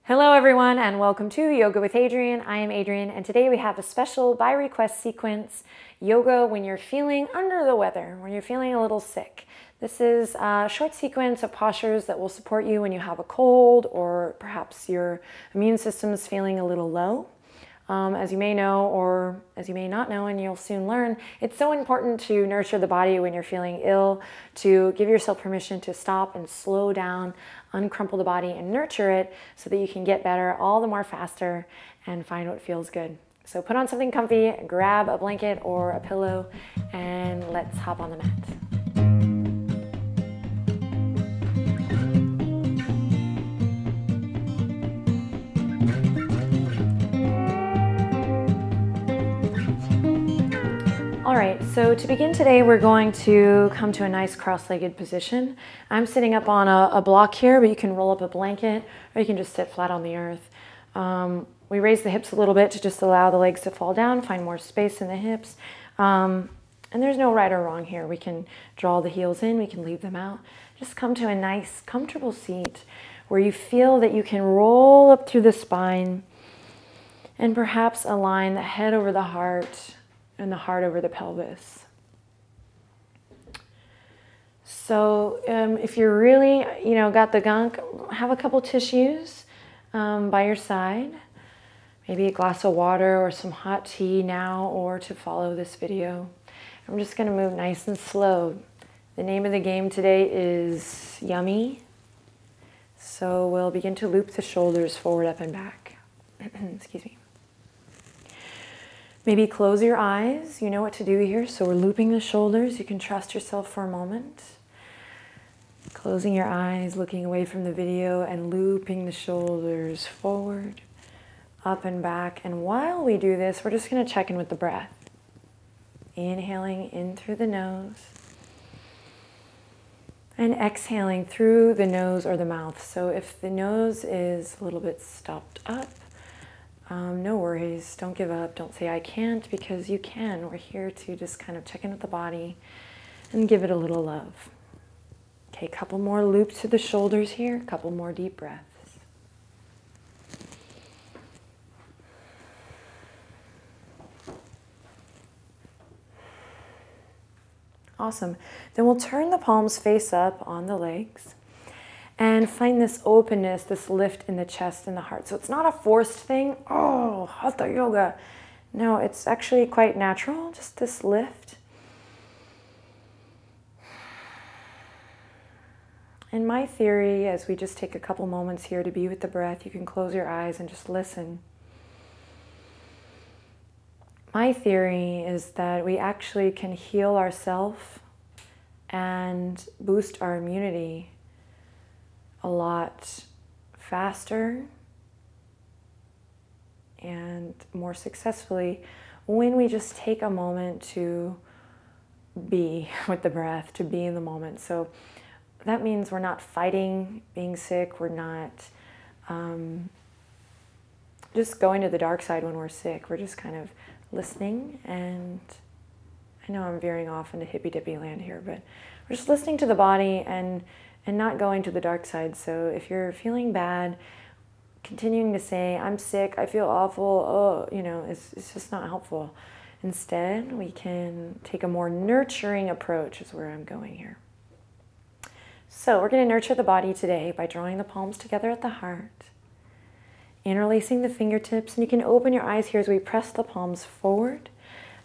Hello everyone and welcome to Yoga with Adriene. I am Adriene and today we have a special by request sequence, yoga when you're feeling under the weather, when you're feeling a little sick. This is a short sequence of postures that will support you when you have a cold or perhaps your immune system is feeling a little low. As you may know, or as you may not know, and you'll soon learn, it's so important to nurture the body when you're feeling ill, to give yourself permission to stop and slow down, uncrumple the body and nurture it so that you can get better all the more faster and find what feels good. So put on something comfy, grab a blanket or a pillow, and let's hop on the mat. All right, so to begin today, we're going to come to a nice cross-legged position. I'm sitting up on a block here, but you can roll up a blanket or you can just sit flat on the earth. We raise the hips a little bit to just allow the legs to fall down, find more space in the hips. And there's no right or wrong here. We can draw the heels in, we can leave them out. Just come to a nice, comfortable seat where you feel that you can roll up through the spine and perhaps align the head over the heart and the heart over the pelvis. So if you're really, got the gunk, have a couple tissues by your side. Maybe a glass of water or some hot tea now or to follow this video. I'm just going to move nice and slow. The name of the game today is yummy. So we'll begin to loop the shoulders forward, up and back. Excuse me. Maybe close your eyes. You know what to do here. So we're looping the shoulders. You can trust yourself for a moment. Closing your eyes, looking away from the video and looping the shoulders forward, up and back. And while we do this, we're just going to check in with the breath. Inhaling in through the nose and exhaling through the nose or the mouth. So if the nose is a little bit stopped up, no worries, don't give up, don't say I can't, because you can. We're here to just kind of check in with the body and give it a little love. Okay, a couple more loops to the shoulders here, a couple more deep breaths. Awesome. Then we'll turn the palms face up on the legs. And find this openness, this lift in the chest and the heart. So it's not a forced thing. Oh, hatha yoga. No, it's actually quite natural, just this lift. And my theory, as we just take a couple moments here to be with the breath, you can close your eyes and just listen. My theory is that we actually can heal ourselves and boost our immunity a lot faster and more successfully when we just take a moment to be with the breath, to be in the moment. So that means we're not fighting being sick, we're not just going to the dark side when we're sick. We're just kind of listening, and I know I'm veering off into hippy-dippy land here, but we're just listening to the body and not going to the dark side. So if you're feeling bad, continuing to say, I'm sick, I feel awful, it's just not helpful. Instead, we can take a more nurturing approach is where I'm going here. So we're going to nurture the body today by drawing the palms together at the heart, interlacing the fingertips, and you can open your eyes here as we press the palms forward,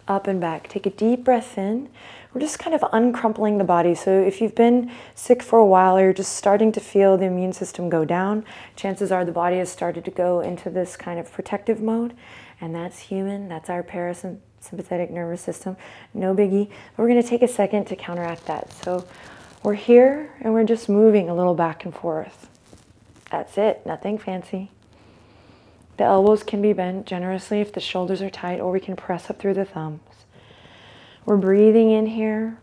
up and back. Take a deep breath in. We're just kind of uncrumpling the body. So if you've been sick for a while or you're just starting to feel the immune system go down, chances are the body has started to go into this kind of protective mode, and that's human. That's our parasympathetic nervous system. No biggie. But we're going to take a second to counteract that. So we're here and we're just moving a little back and forth. That's it. Nothing fancy. The elbows can be bent generously if the shoulders are tight, or we can press up through the thumbs. We're breathing in here.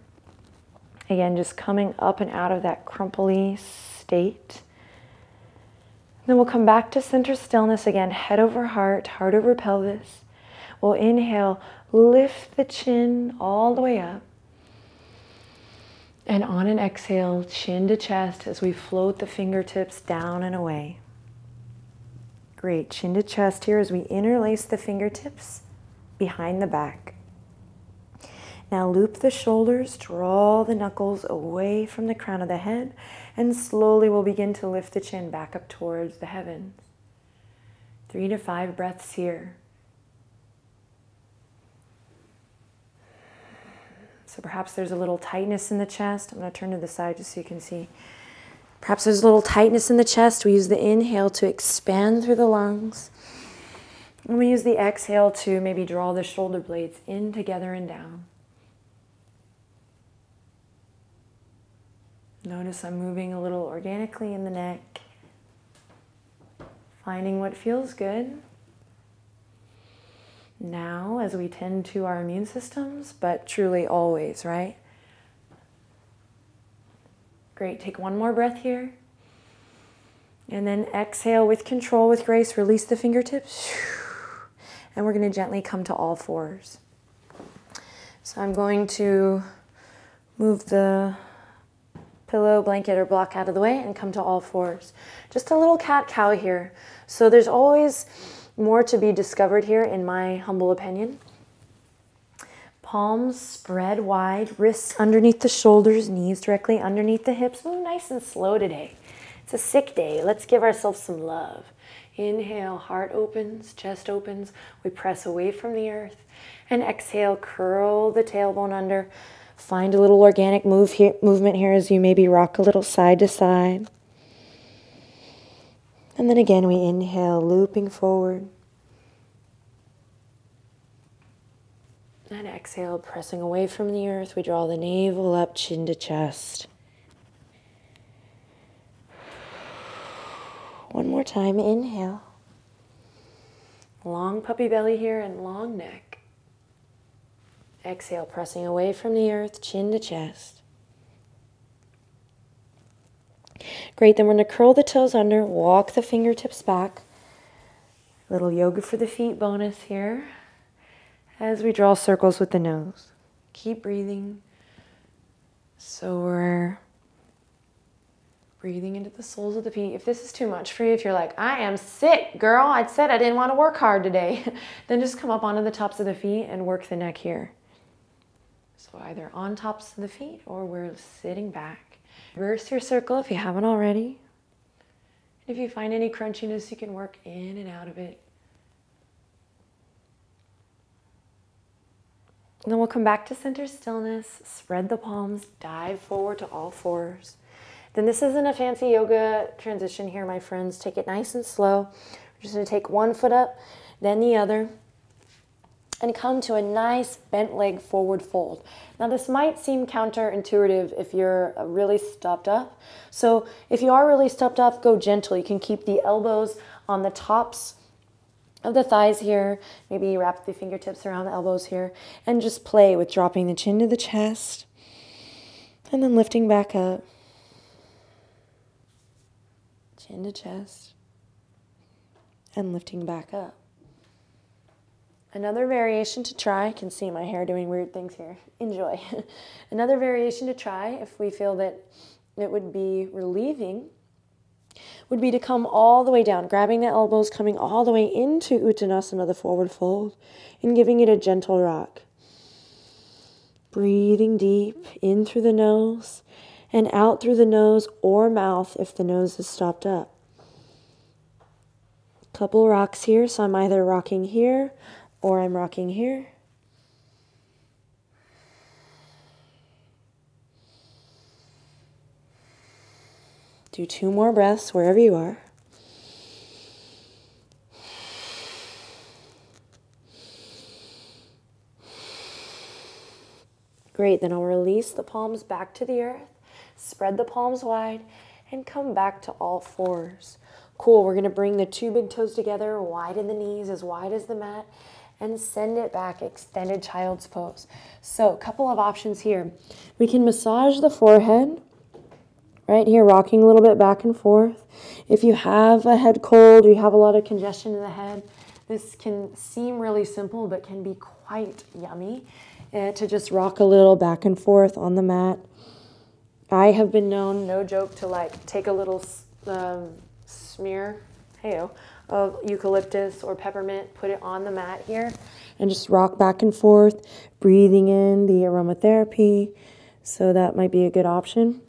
Again, just coming up and out of that crumply state. Then we'll come back to center stillness again, head over heart, heart over pelvis. We'll inhale, lift the chin all the way up. And on an exhale, chin to chest as we float the fingertips down and away. Great, chin to chest here as we interlace the fingertips behind the back. Now loop the shoulders, draw the knuckles away from the crown of the head, and slowly we'll begin to lift the chin back up towards the heavens. 3 to 5 breaths here. So perhaps there's a little tightness in the chest. I'm going to turn to the side just so you can see. Perhaps there's a little tightness in the chest. We use the inhale to expand through the lungs. And we use the exhale to maybe draw the shoulder blades in together and down. Notice I'm moving a little organically in the neck. Finding what feels good. Now, as we tend to our immune systems, but truly always, right? Great, take one more breath here. And then exhale with control, with grace, release the fingertips. And we're going to gently come to all fours. So I'm going to move the pillow, blanket, or block out of the way and come to all fours. Just a little cat-cow here. So there's always more to be discovered here, in my humble opinion. Palms spread wide, wrists underneath the shoulders, knees directly underneath the hips. Move nice and slow today. It's a sick day. Let's give ourselves some love. Inhale, heart opens, chest opens. We press away from the earth. And exhale, curl the tailbone under. Find a little organic movement here as you maybe rock a little side to side. And then again, we inhale, looping forward. And exhale, pressing away from the earth. We draw the navel up, chin to chest. One more time, inhale. Long puppy belly here and long neck. Exhale, pressing away from the earth, chin to chest. Great, then we're going to curl the toes under, walk the fingertips back. Little yoga for the feet bonus here as we draw circles with the nose. Keep breathing. So we're breathing into the soles of the feet. If this is too much for you, if you're like, I am sick, girl, I said I didn't want to work hard today, then just come up onto the tops of the feet and work the neck here. So either on tops of the feet or we're sitting back. Reverse your circle if you haven't already. If you find any crunchiness, you can work in and out of it. And then we'll come back to center stillness, spread the palms, dive forward to all fours. Then this isn't a fancy yoga transition here, my friends. Take it nice and slow. We're just going to take one foot up, then the other, and come to a nice bent leg forward fold. Now this might seem counterintuitive if you're really stopped up. So if you are really stopped up, go gentle. You can keep the elbows on the tops of the thighs here. Maybe wrap the fingertips around the elbows here and just play with dropping the chin to the chest and then lifting back up. Chin to chest and lifting back up. Another variation to try, I can see my hair doing weird things here. Enjoy. Another variation to try, if we feel that it would be relieving, would be to come all the way down, grabbing the elbows, coming all the way into Uttanasana, the forward fold, and giving it a gentle rock. Breathing deep in through the nose and out through the nose or mouth if the nose is stopped up. Couple rocks here, so I'm either rocking here or I'm rocking here. Do 2 more breaths wherever you are. Great, then I'll release the palms back to the earth, spread the palms wide, and come back to all fours. Cool, we're gonna bring the 2 big toes together, widen the knees as wide as the mat, and send it back, extended child's pose. So a couple of options here. We can massage the forehead, right here, rocking a little bit back and forth. If you have a head cold or you have a lot of congestion in the head, this can seem really simple, but can be quite yummy to just rock a little back and forth on the mat. I have been known, no joke, to like take a little smear of eucalyptus or peppermint, put it on the mat here, and just rock back and forth, breathing in the aromatherapy. So that might be a good option.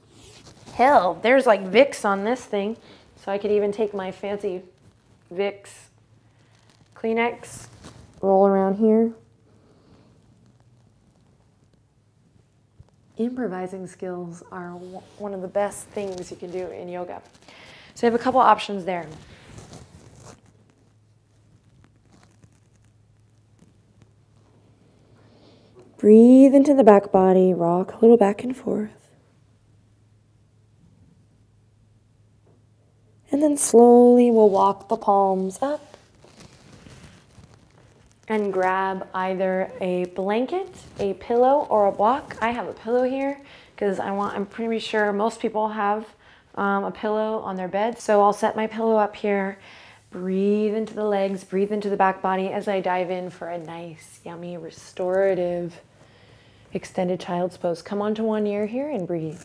Hell, there's like Vicks on this thing. So I could even take my fancy Vicks Kleenex, roll around here. Improvising skills are one of the best things you can do in yoga. So I have a couple options there. Breathe into the back body, rock a little back and forth. And then slowly we'll walk the palms up and grab either a blanket, a pillow, or a block. I have a pillow here because I'm pretty sure most people have a pillow on their bed. So I'll set my pillow up here, breathe into the legs, breathe into the back body as I dive in for a nice, yummy, restorative, extended child's pose. Come onto one ear here and breathe.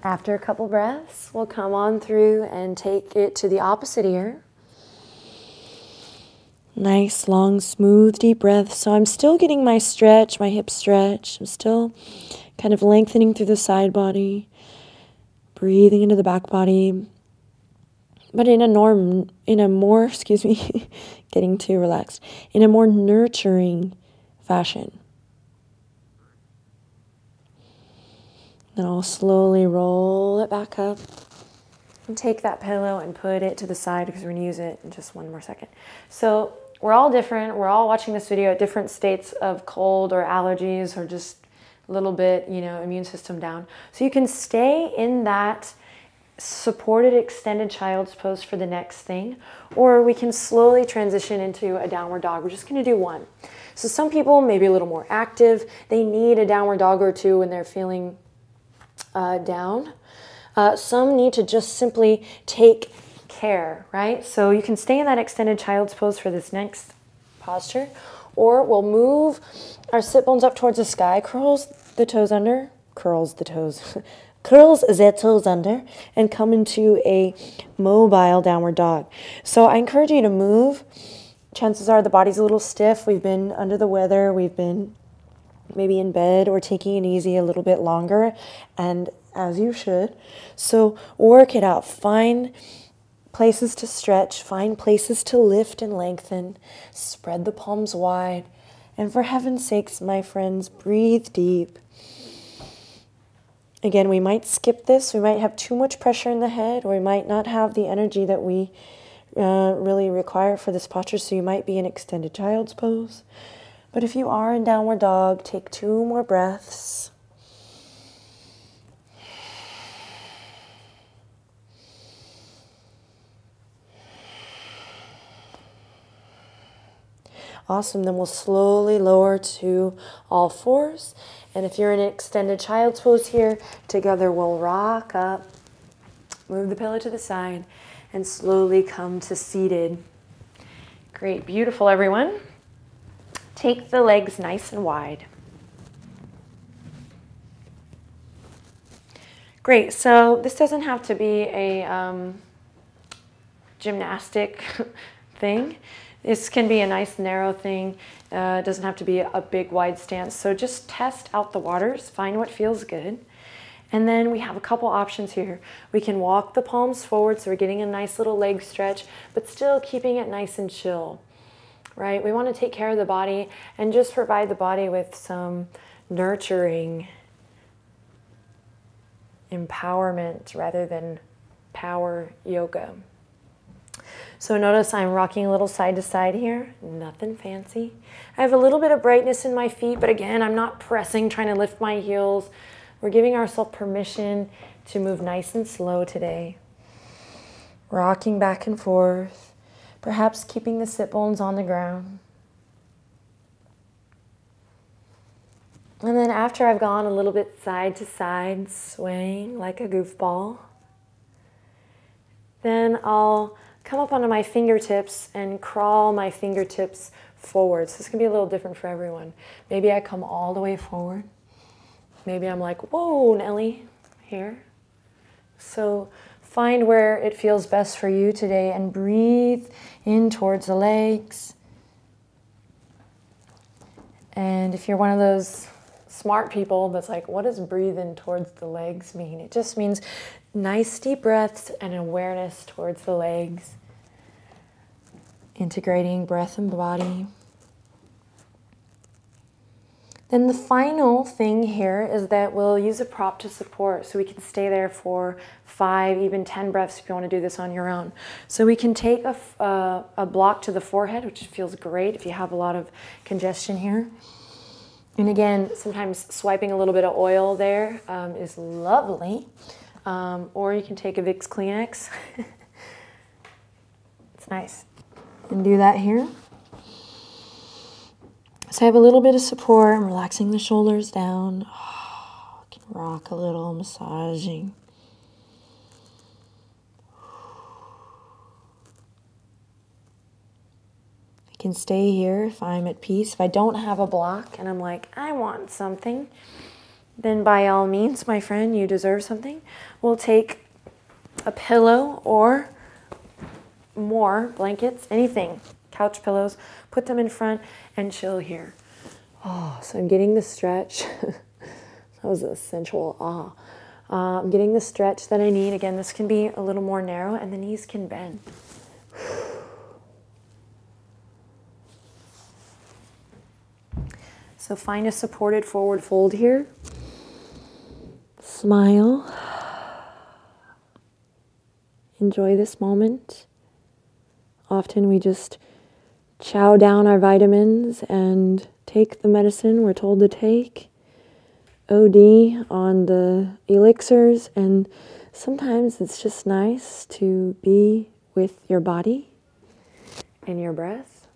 After a couple breaths, we'll come on through and take it to the opposite ear. Nice, long, smooth, deep breath. So I'm still getting my stretch, my hip stretch. I'm still kind of lengthening through the side body, breathing into the back body, but in a more, getting too relaxed, in a more nurturing fashion. Then I'll slowly roll it back up and take that pillow and put it to the side because we're going to use it in just one more second. So we're all different. We're all watching this video at different states of cold or allergies or just a little bit, immune system down. So you can stay in that supported extended child's pose for the next thing, or we can slowly transition into a downward dog. We're just going to do one. So some people may be a little more active. They need a downward dog or two when they're feeling down. Some need to just simply take care, right? So you can stay in that extended child's pose for this next posture, or we'll move our sit bones up towards the sky, curls the toes under, curls the toes under, and come into a mobile downward dog. So I encourage you to move. Chances are the body's a little stiff. We've been under the weather. We've been maybe in bed or taking it easy a little bit longer, and as you should. So work it out. Find places to stretch, find places to lift and lengthen, spread the palms wide, and for heaven's sakes, my friends, breathe deep. Again, we might skip this, we might have too much pressure in the head, or we might not have the energy that we really require for this posture, so you might be in extended child's pose. But if you are in downward dog, take 2 more breaths. Awesome. Then we'll slowly lower to all fours. And if you're in an extended child's pose here, together we'll rock up, move the pillow to the side, and slowly come to seated. Great. Beautiful, everyone. Take the legs nice and wide. Great, so this doesn't have to be a gymnastic thing. This can be a nice narrow thing. It doesn't have to be a big wide stance. So just test out the waters, find what feels good. And then we have a couple options here. We can walk the palms forward, so we're getting a nice little leg stretch, but still keeping it nice and chill. Right? We want to take care of the body and just provide the body with some nurturing empowerment rather than power yoga. So notice I'm rocking a little side to side here, nothing fancy. I have a little bit of brightness in my feet, but again, I'm not pressing, trying to lift my heels. We're giving ourselves permission to move nice and slow today. Rocking back and forth. Perhaps keeping the sit bones on the ground. And then after I've gone a little bit side to side, swaying like a goofball, Then I'll come up onto my fingertips and crawl my fingertips forward. So this can be a little different for everyone. Maybe I come all the way forward. Maybe I'm like, whoa, Nelly, here. So find where it feels best for you today and breathe in towards the legs. And if you're one of those smart people that's like, what does breathe in towards the legs mean? It just means nice deep breaths and awareness towards the legs. Integrating breath and body. Then the final thing here is that we'll use a prop to support, so we can stay there for 5, even 10 breaths if you want to do this on your own. So we can take a block to the forehead, which feels great if you have a lot of congestion here. And again, sometimes swiping a little bit of oil there is lovely. Or you can take a Vicks Kleenex. It's nice. And do that here. So I have a little bit of support. I'm relaxing the shoulders down. Oh, can rock a little, massaging. I can stay here if I'm at peace. If I don't have a block and I'm like, I want something, then by all means, my friend, you deserve something. We'll take a pillow or more blankets, anything, couch pillows, put them in front and chill here. Oh, so I'm getting the stretch. That was a sensual I'm getting the stretch that I need. Again, this can be a little more narrow and the knees can bend. So find a supported forward fold here. Smile. Enjoy this moment. Often we just chow down our vitamins and take the medicine we're told to take. OD on the elixirs, and sometimes it's just nice to be with your body and your breath.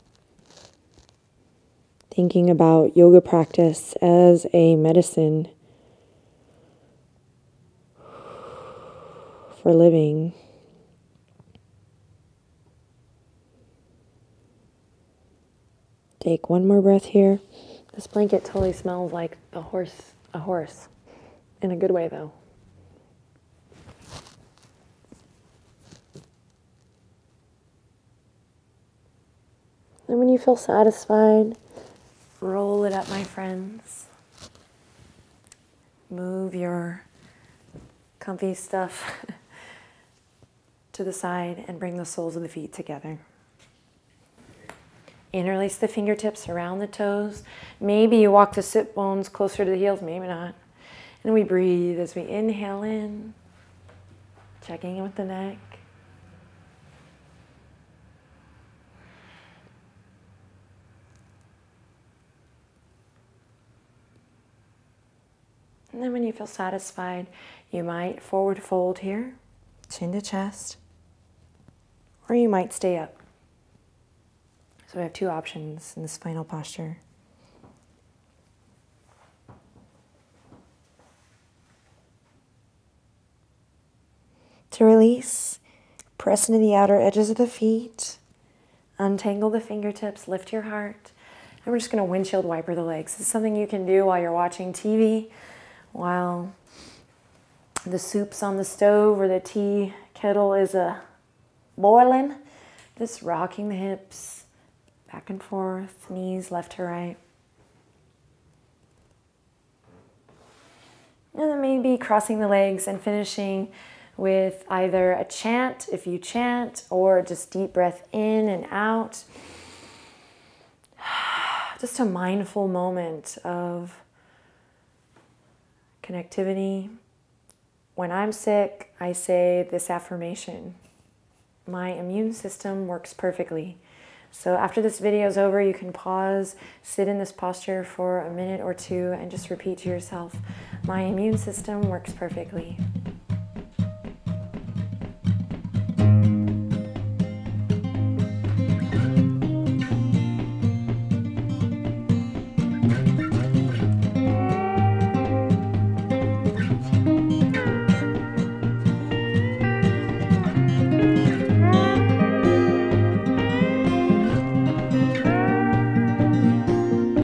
Thinking about yoga practice as a medicine for living. Take one more breath here. This blanket totally smells like a horse in a good way though. And when you feel satisfied, roll it up, my friends. Move your comfy stuff to the side and bring the soles of the feet together. Interlace the fingertips around the toes. Maybe you walk the sit bones closer to the heels, maybe not. And we breathe as we inhale in, checking in with the neck. And then when you feel satisfied, you might forward fold here, chin to chest, or you might stay up. So we have two options in this final posture. To release, press into the outer edges of the feet, untangle the fingertips, lift your heart, and we're just going to windshield wiper the legs. This is something you can do while you're watching TV, while the soup's on the stove or the tea kettle is boiling. Just rocking the hips back and forth, knees left to right. And then maybe crossing the legs and finishing with either a chant, if you chant, or just deep breath in and out. Just a mindful moment of connectivity. When I'm sick, I say this affirmation: my immune system works perfectly. So after this video is over, you can pause, sit in this posture for a minute or two, and just repeat to yourself, my immune system works perfectly.